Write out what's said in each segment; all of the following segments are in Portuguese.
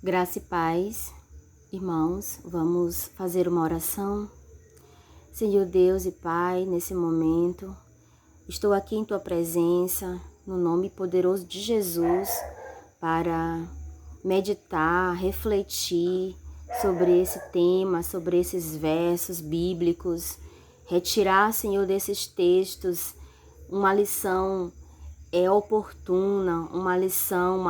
Graça e paz, irmãos, vamos fazer uma oração. Senhor Deus e Pai, nesse momento, estou aqui em Tua presença, no nome poderoso de Jesus, para meditar, refletir sobre esse tema, sobre esses versos bíblicos, retirar, Senhor, desses textos uma lição oportuna, uma lição,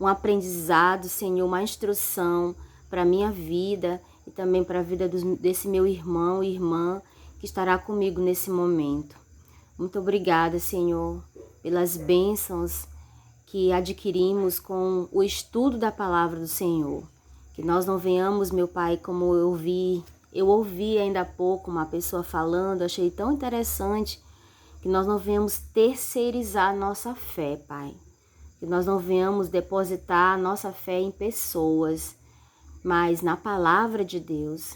um aprendizado, Senhor, uma instrução para a minha vida e também para a vida desse meu irmão e irmã que estará comigo nesse momento. Muito obrigada, Senhor, pelas bênçãos que adquirimos com o estudo da palavra do Senhor. Que nós não venhamos, meu Pai, como eu ouvi ainda há pouco uma pessoa falando, achei tão interessante, que nós não venhamos terceirizar nossa fé, Pai. Que nós não venhamos depositar nossa fé em pessoas, mas na palavra de Deus.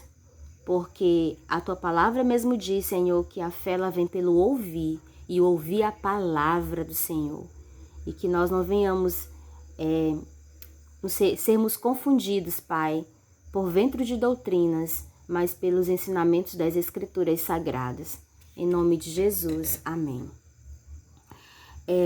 Porque a Tua palavra mesmo diz, Senhor, que a fé ela vem pelo ouvir, e ouvir a palavra do Senhor. E que nós não venhamos sermos confundidos, Pai, por ventre de doutrinas, mas pelos ensinamentos das Escrituras Sagradas. Em nome de Jesus, amém.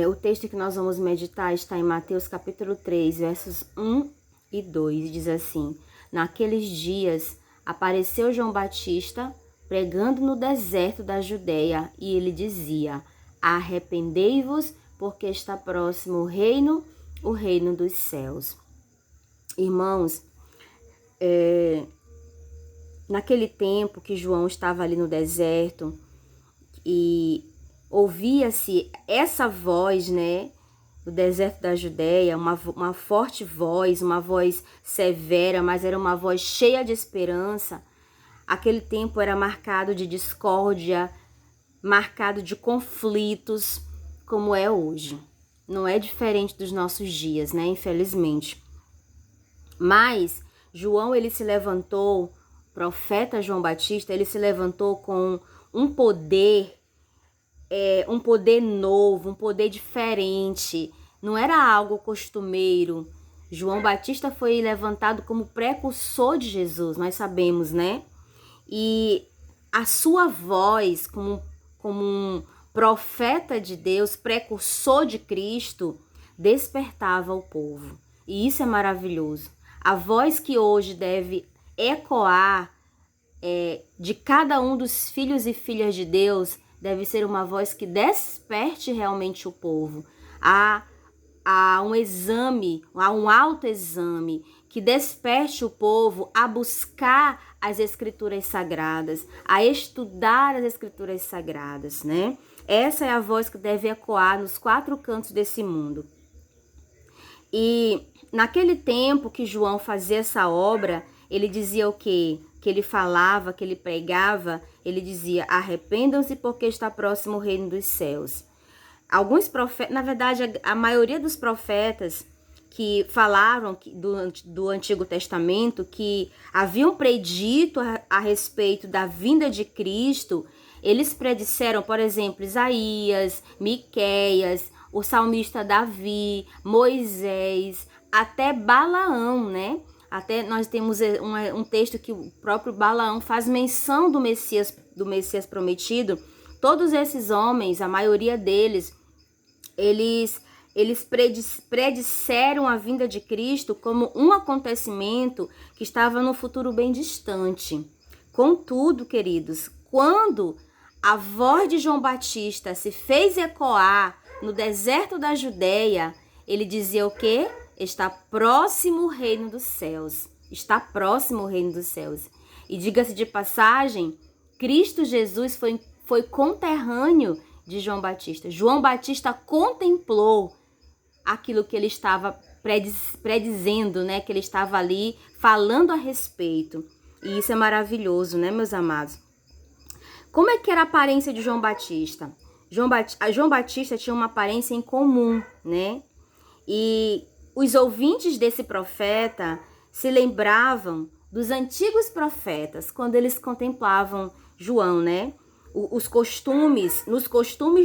O texto que nós vamos meditar está em Mateus capítulo 3, versos 1 e 2, diz assim: Naqueles dias apareceu João Batista pregando no deserto da Judeia, e ele dizia: Arrependei-vos, porque está próximo o reino dos céus. Irmãos, naquele tempo que João estava ali no deserto, e ouvia-se essa voz, né, do deserto da Judeia, uma forte voz, uma voz severa, mas era uma voz cheia de esperança. Aquele tempo era marcado de discórdia, marcado de conflitos, como é hoje. Não é diferente dos nossos dias, né, infelizmente. Mas João, ele se levantou, profeta João Batista, ele se levantou com um poder novo, um poder diferente. Não era algo costumeiro. João Batista foi levantado como precursor de Jesus, nós sabemos, né? E a sua voz, como um profeta de Deus, precursor de Cristo, despertava o povo. E isso é maravilhoso. A voz que hoje deve ecoar de cada um dos filhos e filhas de Deus deve ser uma voz que desperte realmente o povo a um exame, a um autoexame, que desperte o povo a buscar as Escrituras Sagradas, a estudar as Escrituras Sagradas, né? Essa é a voz que deve ecoar nos quatro cantos desse mundo. E naquele tempo que João fazia essa obra, ele dizia o quê? Que ele falava, que ele pregava, ele dizia: arrependam-se porque está próximo o reino dos céus. Alguns profetas, na verdade, a maioria dos profetas que falaram do Antigo Testamento, que haviam predito a respeito da vinda de Cristo, eles predisseram, por exemplo, Isaías, Miqueias, o salmista Davi, Moisés, até Balaão, né? Até nós temos um texto que o próprio Balaão faz menção do Messias prometido. Todos esses homens, a maioria deles, eles predisseram a vinda de Cristo como um acontecimento que estava no futuro bem distante. Contudo, queridos, quando a voz de João Batista se fez ecoar no deserto da Judeia, ele dizia o quê? Está próximo o reino dos céus. Está próximo o reino dos céus. E diga-se de passagem, Cristo Jesus foi conterrâneo de João Batista. João Batista contemplou aquilo que ele estava predizendo, né? Que ele estava ali falando a respeito. E isso é maravilhoso, né, meus amados? Como é que era a aparência de João Batista? João Batista tinha uma aparência incomum, né? E os ouvintes desse profeta se lembravam dos antigos profetas, quando eles contemplavam João, né? Nos costumes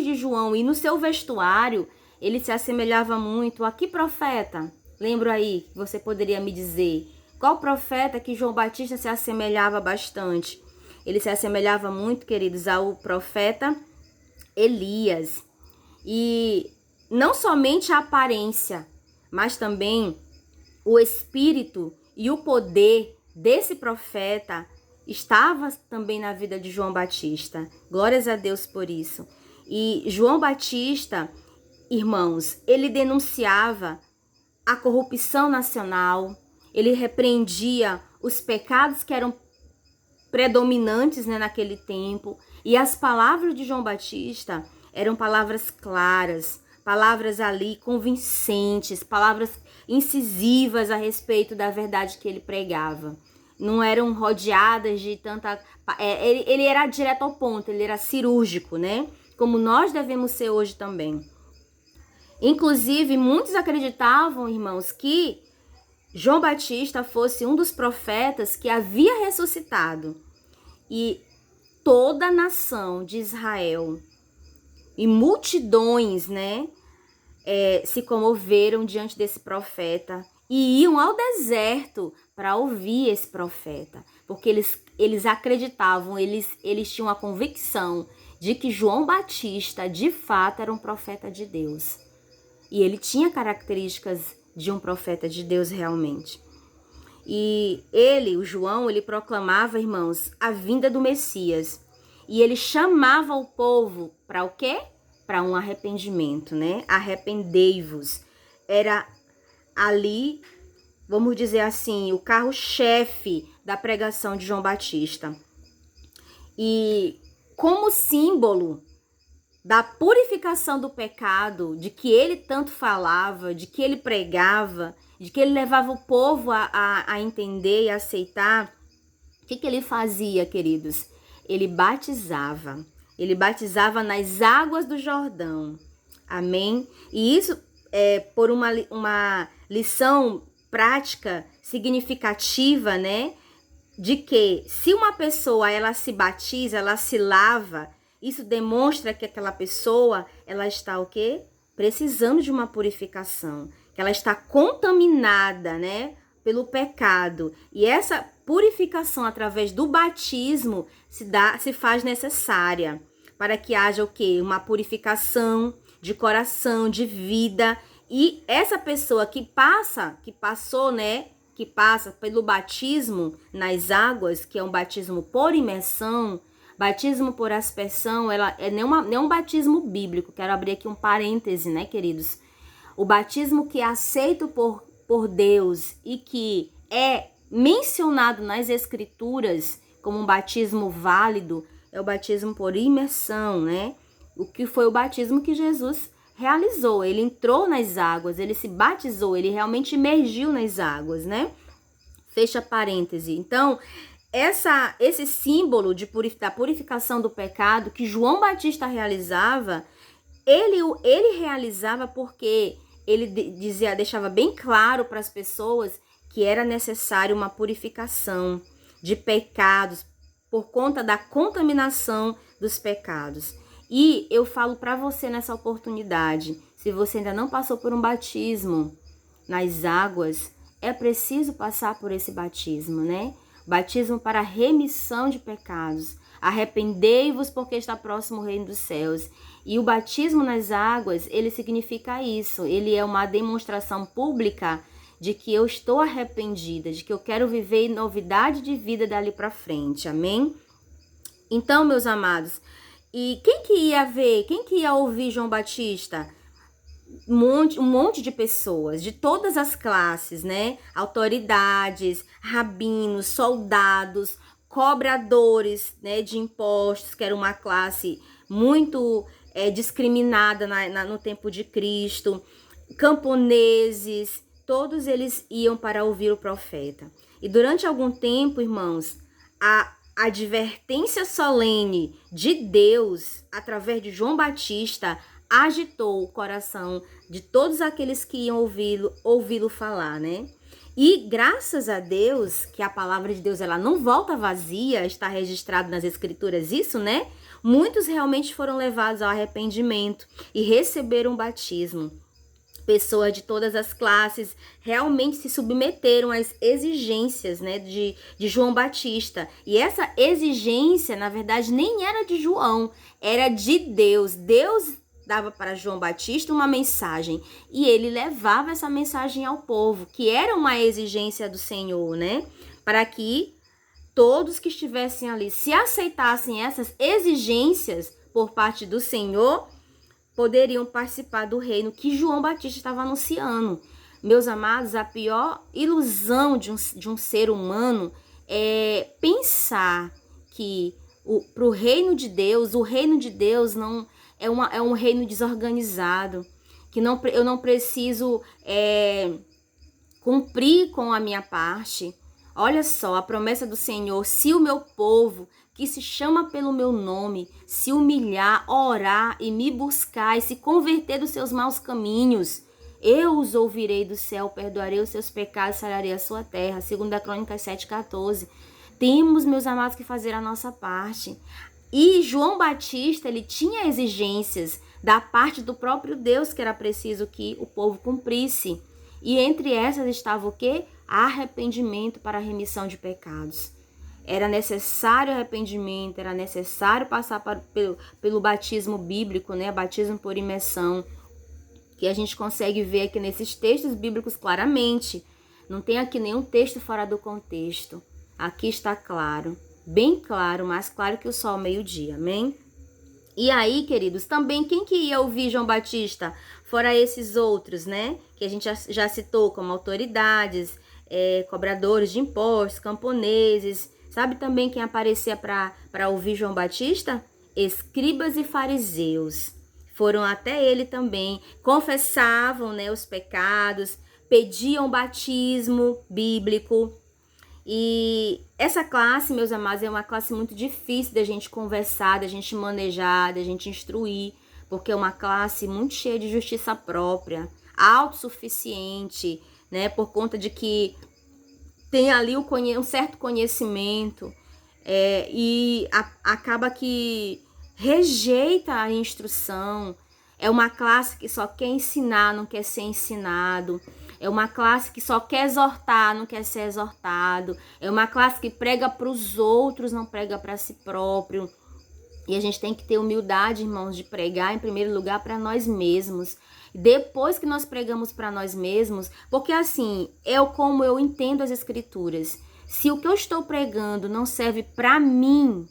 de João e no seu vestuário, ele se assemelhava muito a que profeta? lembro aí, você poderia me dizer qual profeta que João Batista se assemelhava bastante? Ele se assemelhava muito, queridos, ao profeta Elias. E não somente a aparência, mas também o espírito e o poder desse profeta estava também na vida de João Batista. Glórias a Deus por isso. E João Batista, irmãos, ele denunciava a corrupção nacional, ele repreendia os pecados que eram predominantes, né, naquele tempo. E as palavras de João Batista eram palavras claras, palavras ali convincentes, palavras incisivas a respeito da verdade que ele pregava. Não eram rodeadas de tanta... Ele era direto ao ponto, ele era cirúrgico, né? Como nós devemos ser hoje também. Inclusive, muitos acreditavam, irmãos, que João Batista fosse um dos profetas que havia ressuscitado. E toda a nação de Israel e multidões, né, se comoveram diante desse profeta e iam ao deserto para ouvir esse profeta, porque eles acreditavam, eles tinham a convicção de que João Batista de fato era um profeta de Deus. E ele tinha características de um profeta de Deus realmente. E ele, o João, ele proclamava, irmãos, a vinda do Messias. E ele chamava o povo para o quê? Para um arrependimento, né? Arrependei-vos. Era ali, vamos dizer assim, o carro-chefe da pregação de João Batista. E como símbolo da purificação do pecado, de que ele tanto falava, de que ele pregava, de que ele levava o povo a entender e aceitar, o que ele fazia, queridos? Ele batizava nas águas do Jordão, amém? E isso é por uma lição prática, significativa, né? De que se uma pessoa, ela se batiza, ela se lava, isso demonstra que aquela pessoa, ela está o quê? Precisando de uma purificação, que ela está contaminada, né, pelo pecado. E essa purificação através do batismo se faz necessária para que haja o quê? Uma purificação de coração, de vida. E essa pessoa que passa pelo batismo nas águas, que é um batismo por imersão, batismo por aspersão, ela não é um batismo bíblico. Quero abrir aqui um parêntese, né, queridos? O batismo que é aceito por Deus e que é mencionado nas Escrituras como um batismo válido é o batismo por imersão, né? O que foi o batismo que Jesus realizou. Ele entrou nas águas, ele se batizou, ele realmente imergiu nas águas, né? Fecha parêntese. Então, esse símbolo da purificação do pecado que João Batista realizava, ele realizava porque ele deixava bem claro para as pessoas que era necessário uma purificação de pecados por conta da contaminação dos pecados. E eu falo para você nessa oportunidade, se você ainda não passou por um batismo nas águas, é preciso passar por esse batismo, né? Batismo para remissão de pecados. Arrependei-vos porque está próximo o reino dos céus. E o batismo nas águas, ele significa isso. Ele é uma demonstração pública de que eu estou arrependida, de que eu quero viver novidade de vida dali para frente. Amém? Então, meus amados, e quem que ia ouvir João Batista? Um monte de pessoas, de todas as classes, né? Autoridades, rabinos, soldados, cobradores, né, de impostos, que era uma classe muito discriminada no tempo de Cristo, camponeses, todos eles iam para ouvir o profeta. E durante algum tempo, irmãos, a advertência solene de Deus, através de João Batista, agitou o coração de todos aqueles que iam ouvi-lo falar, né? E graças a Deus, que a palavra de Deus ela não volta vazia, está registrado nas Escrituras isso, né? Muitos realmente foram levados ao arrependimento e receberam o batismo. pessoas de todas as classes realmente se submeteram às exigências, né, de João Batista. E essa exigência, na verdade, nem era de João, era de Deus. Deus dava para João Batista uma mensagem e ele levava essa mensagem ao povo, que era uma exigência do Senhor, né, para que todos que estivessem ali, se aceitassem essas exigências por parte do Senhor, poderiam participar do reino que João Batista estava anunciando. Meus amados, a pior ilusão de um ser humano é pensar que para o reino de Deus, o reino de Deus não é um reino desorganizado, que eu não preciso cumprir com a minha parte. Olha só, a promessa do Senhor: se o meu povo, que se chama pelo meu nome, se humilhar, orar e me buscar e se converter dos seus maus caminhos, eu os ouvirei do céu, perdoarei os seus pecados, sararei a sua terra. 2 Crônicas 7,14. Temos, meus amados, que fazer a nossa parte. E João Batista, ele tinha exigências da parte do próprio Deus que era preciso que o povo cumprisse. E entre essas estava o quê? Arrependimento para a remissão de pecados. Era necessário arrependimento, era necessário passar pelo batismo bíblico, né? Batismo por imersão, que a gente consegue ver aqui nesses textos bíblicos claramente. Não tem aqui nenhum texto fora do contexto. Aqui está claro, bem claro, mais claro que o sol ao meio-dia, amém? E aí, queridos, também quem que ia ouvir João Batista? Fora esses outros, né? Que a gente já citou como autoridades, cobradores de impostos, camponeses. Sabe também quem aparecia para ouvir João Batista? Escribas e fariseus. Foram até ele também, confessavam, né, os pecados, pediam batismo bíblico. E essa classe, meus amados, é uma classe muito difícil da gente conversar, da gente manejar, da gente instruir, porque é uma classe muito cheia de justiça própria, autossuficiente, né, por conta de que tem ali um certo conhecimento, e acaba que rejeita a instrução. É uma classe que só quer ensinar, não quer ser ensinado. É uma classe que só quer exortar, não quer ser exortado. É uma classe que prega para os outros, não prega para si próprio. E a gente tem que ter humildade, irmãos, de pregar em primeiro lugar para nós mesmos. Depois que nós pregamos para nós mesmos, porque assim, como eu entendo as escrituras. Se o que eu estou pregando não serve para mim,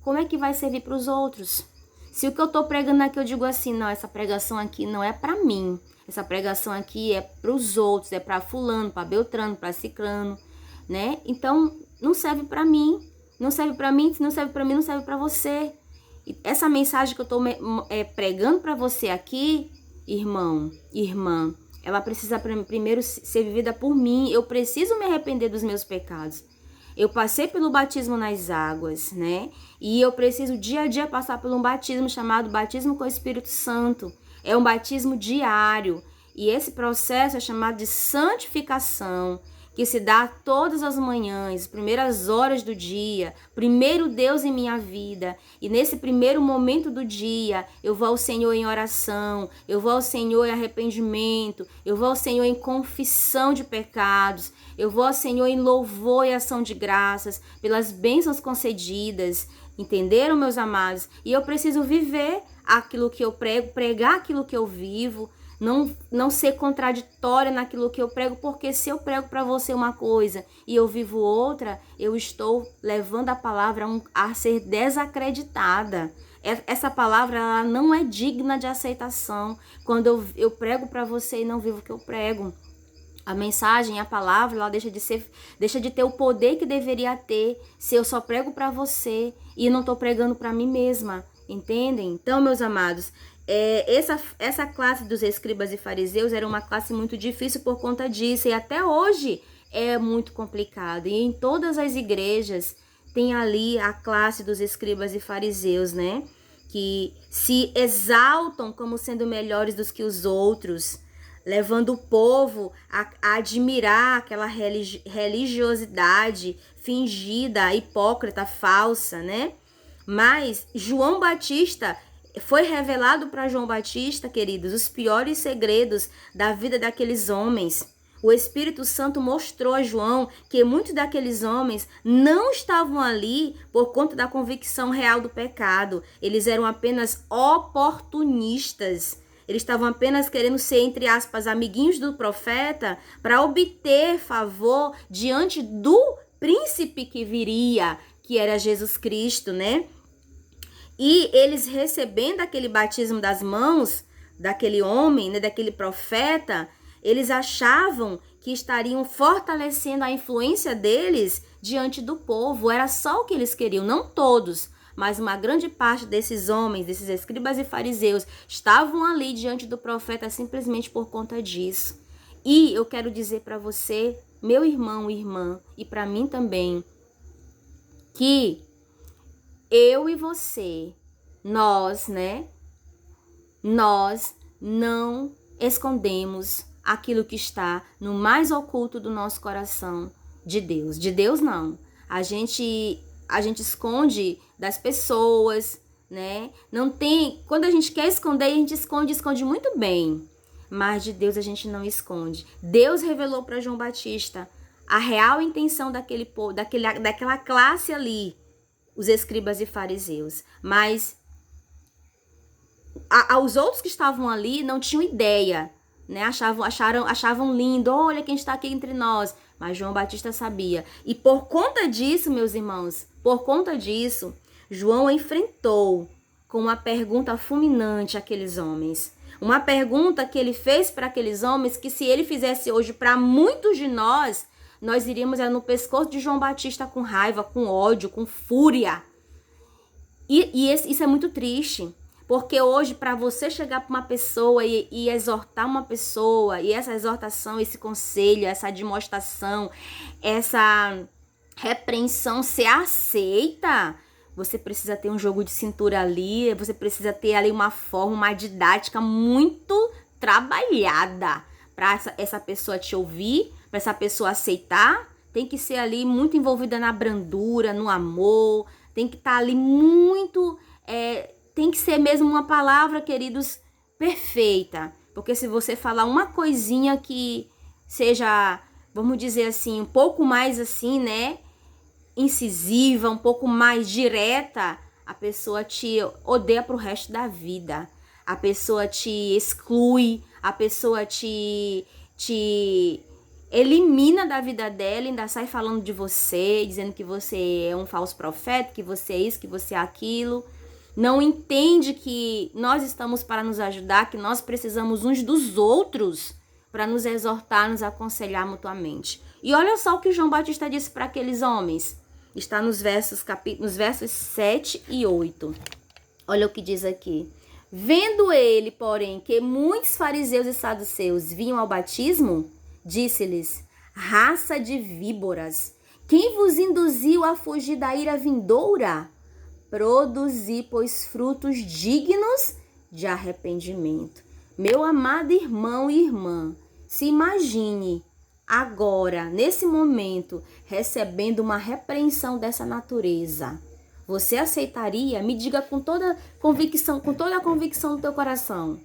como é que vai servir para os outros? Se o que eu estou pregando aqui, eu digo assim, não, essa pregação aqui não é para mim. Essa pregação aqui é para os outros, é para fulano, para beltrano, para ciclano, né? Então, não serve para mim. Não serve para mim, se não serve para mim, não serve para você. E essa mensagem que eu estou pregando para você aqui, irmão, irmã, ela precisa primeiro ser vivida por mim. Eu preciso me arrepender dos meus pecados. Eu passei pelo batismo nas águas, né? E eu preciso dia a dia passar por um batismo chamado batismo com o Espírito Santo. É um batismo diário. E esse processo é chamado de santificação, que se dá todas as manhãs, primeiras horas do dia, primeiro Deus em minha vida. E nesse primeiro momento do dia, eu vou ao Senhor em oração, eu vou ao Senhor em arrependimento, eu vou ao Senhor em confissão de pecados, eu vou ao Senhor em louvor e ação de graças pelas bênçãos concedidas. Entenderam, meus amados? E eu preciso viver aquilo que eu prego, pregar aquilo que eu vivo, não ser contraditória naquilo que eu prego, porque se eu prego para você uma coisa e eu vivo outra, eu estou levando a palavra a ser desacreditada. Essa palavra ela não é digna de aceitação quando eu prego para você e não vivo o que eu prego. A mensagem, a palavra, ela deixa de ter o poder que deveria ter se eu só prego para você e não estou pregando para mim mesma. Entendem? Então, meus amados, essa classe dos escribas e fariseus era uma classe muito difícil por conta disso, e até hoje é muito complicado. E em todas as igrejas tem ali a classe dos escribas e fariseus, né? Que se exaltam como sendo melhores do que os outros, levando o povo a admirar aquela religiosidade fingida, hipócrita, falsa, né? Mas João Batista, Foi revelado para João Batista, queridos, os piores segredos da vida daqueles homens. O Espírito Santo mostrou a João que muitos daqueles homens não estavam ali por conta da convicção real do pecado. Eles eram apenas oportunistas. Eles estavam apenas querendo ser, entre aspas, amiguinhos do profeta para obter favor diante do príncipe que viria, que era Jesus Cristo, né? E eles recebendo aquele batismo das mãos daquele homem, né, daquele profeta, eles achavam que estariam fortalecendo a influência deles diante do povo. Era só o que eles queriam, não todos, mas uma grande parte desses homens, desses escribas e fariseus, estavam ali diante do profeta simplesmente por conta disso. E eu quero dizer para você, meu irmão e irmã, e para mim também, que eu e você, nós, né? Nós não escondemos aquilo que está no mais oculto do nosso coração de Deus. De Deus não. A gente esconde das pessoas, né? Não tem, quando a gente quer esconder, a gente esconde muito bem. Mas de Deus a gente não esconde. Deus revelou para João Batista a real intenção daquele povo, daquela classe ali, os escribas e fariseus. Mas aos outros que estavam ali não tinham ideia, né? Achavam lindo, olha quem está aqui entre nós. Mas João Batista sabia. E por conta disso, meus irmãos, por conta disso, João enfrentou com uma pergunta fulminante aqueles homens. Uma pergunta que ele fez para aqueles homens que, se ele fizesse hoje para muitos de nós, nós iríamos no pescoço de João Batista com raiva, com ódio, com fúria. Isso é muito triste. Porque hoje, para você chegar para uma pessoa e exortar uma pessoa, e essa exortação, esse conselho, essa admoestação, essa repreensão ser aceita, você precisa ter um jogo de cintura ali, você precisa ter ali uma forma, uma didática muito trabalhada para essa pessoa te ouvir, para essa pessoa aceitar. Tem que ser ali muito envolvida na brandura, no amor, tem que estar ali muito... Tem que ser mesmo uma palavra, queridos, perfeita. Porque se você falar uma coisinha que seja, vamos dizer assim, um pouco mais assim, né, incisiva, um pouco mais direta, a pessoa te odeia pro resto da vida. A pessoa te exclui, a pessoa te elimina da vida dela, ainda sai falando de você, dizendo que você é um falso profeta, que você é isso, que você é aquilo. Não entende que nós estamos para nos ajudar, que nós precisamos uns dos outros para nos exortar, nos aconselhar mutuamente. E olha só o que João Batista disse para aqueles homens. Está nos versos 7 e 8. Olha o que diz aqui. Vendo ele, porém, que muitos fariseus e saduceus vinham ao batismo, disse-lhes: raça de víboras, quem vos induziu a fugir da ira vindoura? Produzi, pois, frutos dignos de arrependimento. Meu amado irmão e irmã, se imagine agora, nesse momento, recebendo uma repreensão dessa natureza. Você aceitaria? Me diga com toda a convicção do teu coração.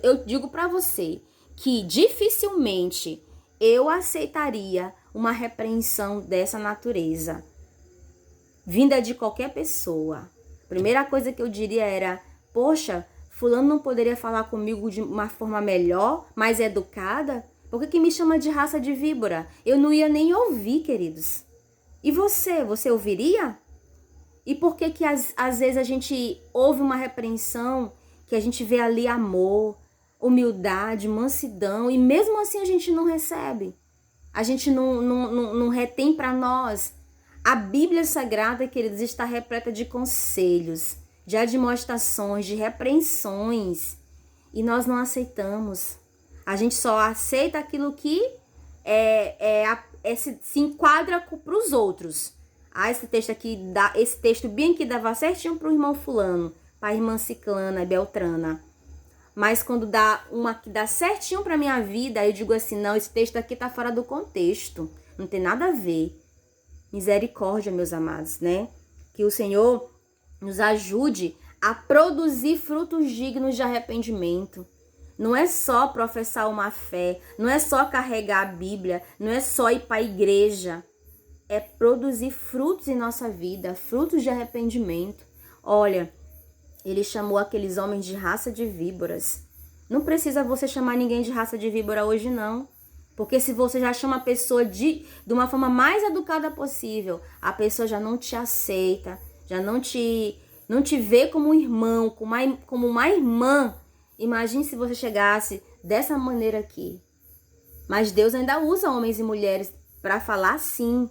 Eu digo para você que dificilmente eu aceitaria uma repreensão dessa natureza, vinda de qualquer pessoa. A primeira coisa que eu diria era: poxa, fulano não poderia falar comigo de uma forma melhor, mais educada? Por que me chama de raça de víbora? Eu não ia nem ouvir, queridos. E você ouviria? E por que às vezes a gente ouve uma repreensão, que a gente vê ali amor, humildade, mansidão, e mesmo assim a gente não recebe? A gente não retém para nós. A Bíblia Sagrada, queridos, está repleta de conselhos, de admoestações, de repreensões. E nós não aceitamos. A gente só aceita aquilo que se enquadra para os outros. Esse texto aqui, esse texto bem aqui dava certinho para o irmão fulano, para a irmã ciclana e beltrana. Mas quando dá uma que dá certinho para minha vida, eu digo assim: não, esse texto aqui está fora do contexto. Não tem nada a ver. Misericórdia, meus amados, né? Que o Senhor nos ajude a produzir frutos dignos de arrependimento. Não é só professar uma fé, não é só carregar a Bíblia, não é só ir para a igreja. É produzir frutos em nossa vida, frutos de arrependimento. Olha, ele chamou aqueles homens de raça de víboras. Não precisa você chamar ninguém de raça de víbora hoje, não. Porque se você já chama a pessoa de uma forma mais educada possível, a pessoa já não te aceita, já não te vê como um irmão, como uma irmã. Imagine se você chegasse dessa maneira aqui. Mas Deus ainda usa homens e mulheres para falar sim.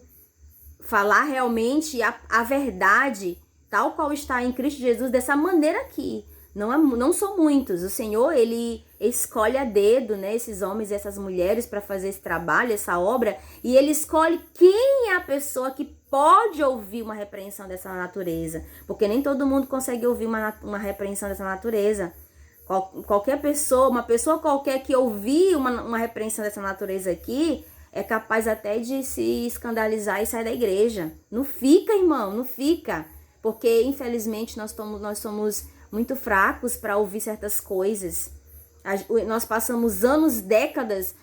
Falar realmente a verdade, tal qual está em Cristo Jesus, dessa maneira aqui. Não são muitos. O Senhor, ele escolhe a dedo, né, esses homens e essas mulheres para fazer esse trabalho, essa obra. E ele escolhe quem é a pessoa que pode ouvir uma repreensão dessa natureza. Porque nem todo mundo consegue ouvir uma repreensão dessa natureza. Qualquer pessoa, uma pessoa qualquer que ouvir uma repreensão dessa natureza aqui, é capaz até de se escandalizar e sair da igreja. Não fica, irmão, não fica. Porque, infelizmente, nós somos muito fracos para ouvir certas coisas. Nós passamos anos, décadas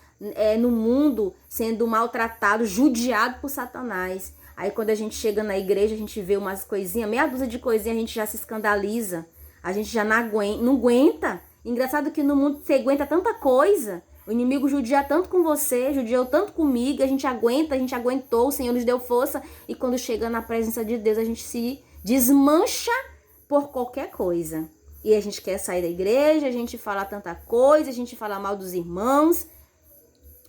no mundo sendo maltratado, judiado por Satanás. Aí quando a gente chega na igreja, a gente vê umas coisinhas, meia dúzia de coisinhas, a gente já se escandaliza. A gente já não aguenta. Engraçado que no mundo você aguenta tanta coisa. O inimigo judia tanto com você, judiou tanto comigo, a gente aguentou, o Senhor nos deu força. E quando chega na presença de Deus, a gente se desmancha por qualquer coisa. E a gente quer sair da igreja, a gente fala tanta coisa, a gente fala mal dos irmãos.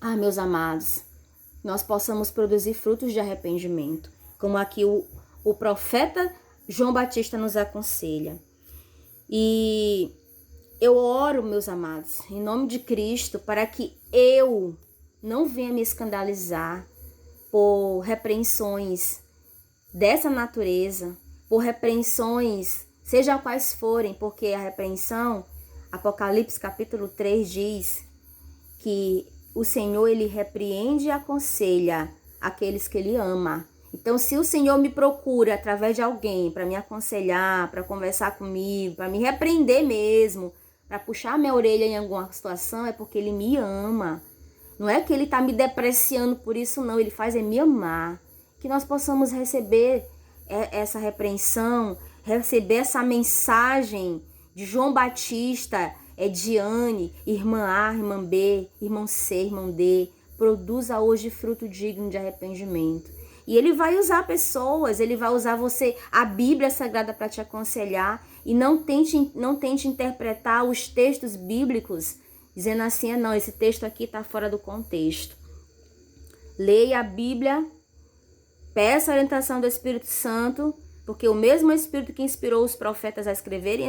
Ah, meus amados, nós possamos produzir frutos de arrependimento, como aqui o profeta João Batista nos aconselha. E eu oro, meus amados, em nome de Cristo, para que eu não venha me escandalizar por repreensões dessa natureza, por repreensões, seja quais forem, porque a repreensão, Apocalipse capítulo 3 diz que o Senhor, ele repreende e aconselha aqueles que ele ama. Então, se o Senhor me procura através de alguém para me aconselhar, para conversar comigo, para me repreender mesmo, para puxar minha orelha em alguma situação, é porque ele me ama. Não é que ele está me depreciando por isso, não. Ele faz me amar. Que nós possamos receber essa repreensão, receber essa mensagem de João Batista, Diane, irmã A, irmã B, irmão C, irmão D. Produza hoje fruto digno de arrependimento. E ele vai usar pessoas, ele vai usar você, a Bíblia Sagrada, para te aconselhar. E não tente interpretar os textos bíblicos dizendo assim, não, esse texto aqui está fora do contexto. Leia a Bíblia, peça a orientação do Espírito Santo, porque o mesmo Espírito que inspirou os profetas a escreverem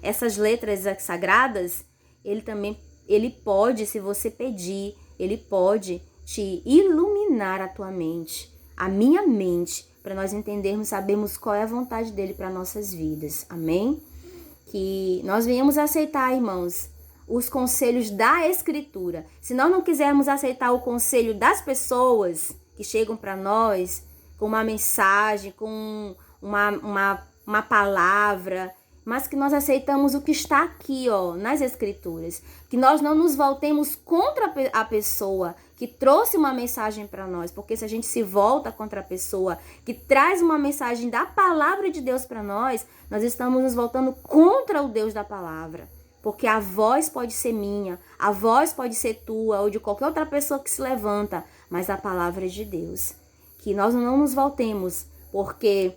essas letras sagradas, ele pode, se você pedir, ele pode te iluminar a tua mente, a minha mente, para nós entendermos, sabermos qual é a vontade dele para nossas vidas. Amém? Que nós venhamos aceitar, irmãos, os conselhos da Escritura. Se nós não quisermos aceitar o conselho das pessoas que chegam para nós com uma mensagem, com uma palavra, mas que nós aceitamos o que está aqui, nas Escrituras. Que nós não nos voltemos contra a pessoa que trouxe uma mensagem para nós, porque se a gente se volta contra a pessoa que traz uma mensagem da palavra de Deus para nós estamos nos voltando contra o Deus da palavra. Porque a voz pode ser minha, a voz pode ser tua ou de qualquer outra pessoa que se levanta, mas a palavra é de Deus. Que nós não nos voltemos, porque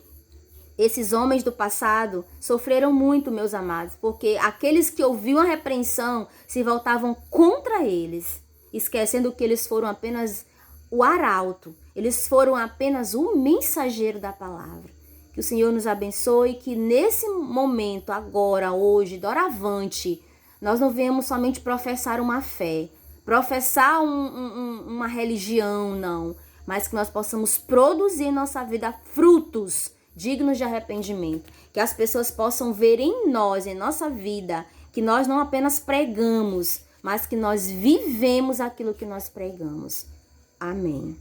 esses homens do passado sofreram muito, meus amados, porque aqueles que ouviam a repreensão se voltavam contra eles, esquecendo que eles foram apenas o arauto, eles foram apenas o mensageiro da palavra. Que o Senhor nos abençoe, que nesse momento, agora, hoje, doravante, nós não venhamos somente professar uma fé, professar uma religião, não, mas que nós possamos produzir em nossa vida frutos dignos de arrependimento, que as pessoas possam ver em nós, em nossa vida, que nós não apenas pregamos, mas que nós vivemos aquilo que nós pregamos. Amém.